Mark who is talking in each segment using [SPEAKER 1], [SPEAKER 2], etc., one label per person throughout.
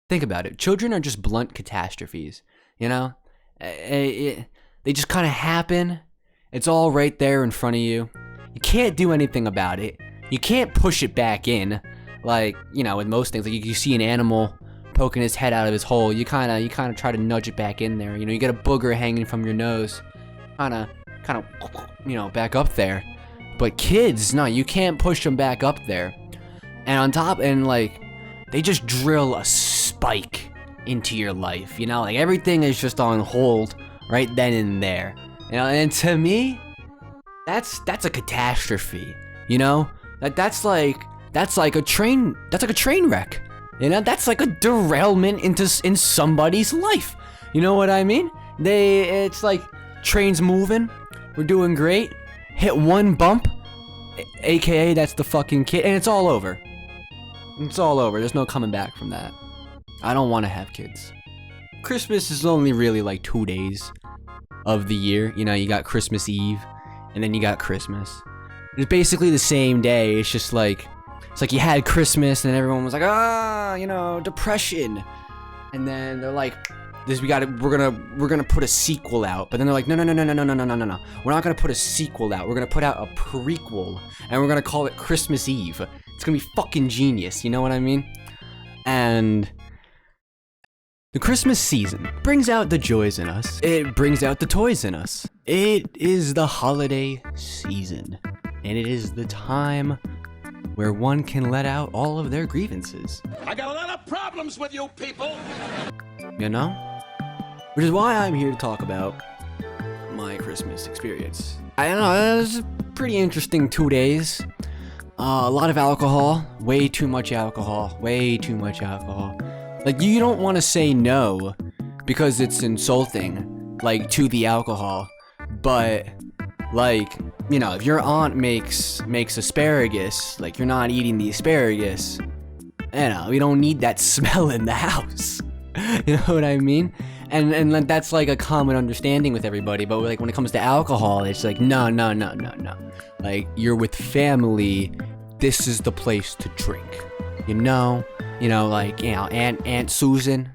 [SPEAKER 1] Think about it. Children are just blunt catastrophes, you know? They just kind of happen. It's all right there in front of you. You can't do anything about it. You can't push it back in. Like, you know, with most things, like you see an animal poking his head out of his hole, you kind of try to nudge it back in there. You know, you get a booger hanging from your nose, kind of, you know, back up there. But kids, no, you can't push them back up there. And on top, and like, they just drill a spike into your life, you know, like everything is just on hold right then and there, you know. And to me, that's a catastrophe, you know. That's like a train wreck, you know. That's like a derailment in somebody's life, you know what I mean? It's like train's moving, we're doing great, hit one bump, aka that's the fucking kid, and it's all over. It's all over. There's no coming back from that. I don't want to have kids. Christmas is only really like 2 days of the year. You know, you got Christmas Eve, and then you got Christmas. It's basically the same day. It's just like, it's like you had Christmas, and everyone was like, you know, depression. And then they're like, we're gonna put a sequel out. But then they're like, no. We're not gonna put a sequel out. We're gonna put out a prequel, and we're gonna call it Christmas Eve. It's gonna be fucking genius, you know what I mean? And the Christmas season brings out the joys in us. It brings out the toys in us. It is the holiday season, and it is the time where one can let out all of their grievances.
[SPEAKER 2] I got a lot of problems with you people.
[SPEAKER 1] You know? Which is why I'm here to talk about my Christmas experience. I don't know, it was a pretty interesting 2 days. A lot of alcohol, way too much alcohol. Like, you don't want to say no because it's insulting, like, to the alcohol. But, like, you know, if your aunt makes asparagus, like, you're not eating the asparagus. You know, we don't need that smell in the house. You know what I mean? And that's like a common understanding with everybody. But like when it comes to alcohol, it's like no. Like, you're with family, this is the place to drink. You know, like, you know, Aunt Susan,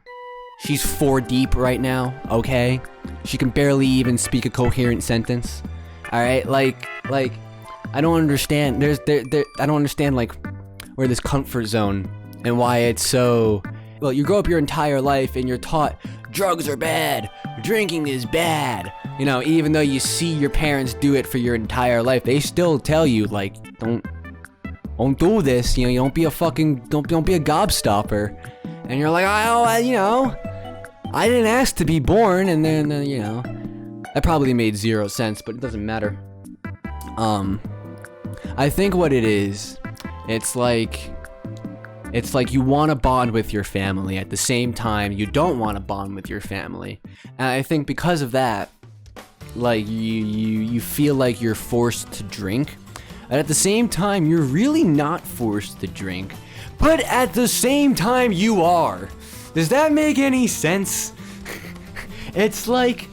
[SPEAKER 1] she's 4 deep right now. Okay, she can barely even speak a coherent sentence. All right, like I don't understand. I don't understand like where this comfort zone and why it's so. Well, you grow up your entire life and you're taught drugs are bad, drinking is bad. You know, even though you see your parents do it for your entire life, they still tell you like, don't do this. You know, you don't be a gobstopper. And you're like, you know, I didn't ask to be born. And then you know, that probably made 0 sense, but it doesn't matter. I think what it is, it's like you want to bond with your family at the same time you don't want to bond with your family. And I think because of that, like, you feel like you're forced to drink. And at the same time, you're really not forced to drink. But at the same time, you are. Does that make any sense? It's like,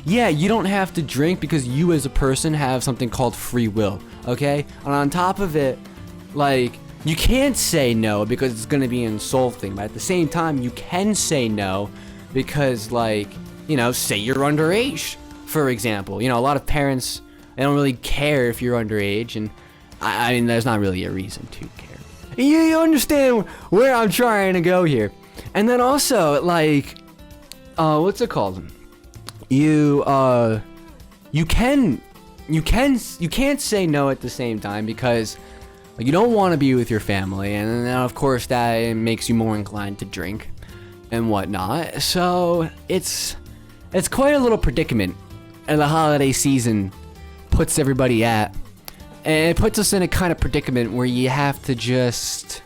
[SPEAKER 1] yeah, you don't have to drink because you as a person have something called free will, okay? And on top of it, like, you can't say no because it's gonna be insulting, but at the same time, you can say no because, like, you know, say you're underage, for example. You know, a lot of parents, they don't really care if you're underage, and I mean, there's not really a reason to care. You understand where I'm trying to go here. And then also, like, what's it called? You can't say no at the same time because, like, you don't want to be with your family, and then of course that makes you more inclined to drink and whatnot. So it's quite a little predicament, and the holiday season puts everybody at, and it puts us in a kind of predicament where you have to just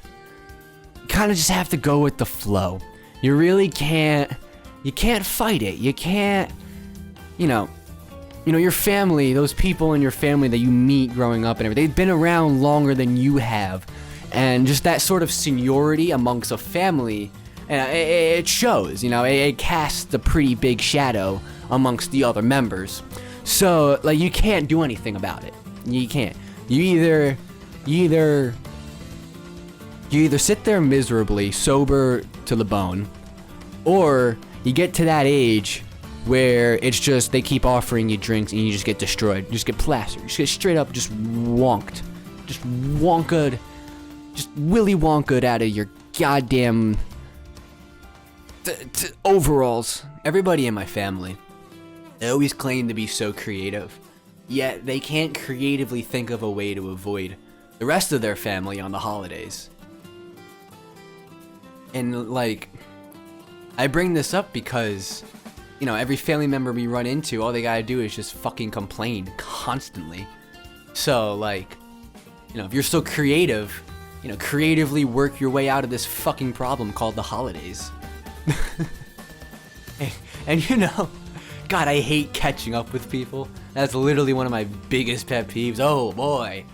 [SPEAKER 1] have to go with the flow. You really can't fight it. You can't, you know, your family, those people in your family that you meet growing up and everything, they've been around longer than you have. And just that sort of seniority amongst a family, it shows, you know, it casts a pretty big shadow amongst the other members. So, like, you can't do anything about it. You can't. You either You either sit there miserably, sober to the bone, or you get to that age where it's just they keep offering you drinks and you just get destroyed. You just get plastered. You just get straight up just wonked. Just wonkaed. Just Willy Wonkaed out of your goddamn overalls. Everybody in my family, they always claim to be so creative, yet they can't creatively think of a way to avoid the rest of their family on the holidays. And like, I bring this up because, you know, every family member we run into, all they gotta do is just fucking complain constantly. So like, you know, if you're so creative, you know, creatively work your way out of this fucking problem called the holidays. And you know, God, I hate catching up with people. That's literally one of my biggest pet peeves. Oh boy.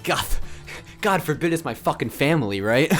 [SPEAKER 1] God forbid it's my fucking family, right?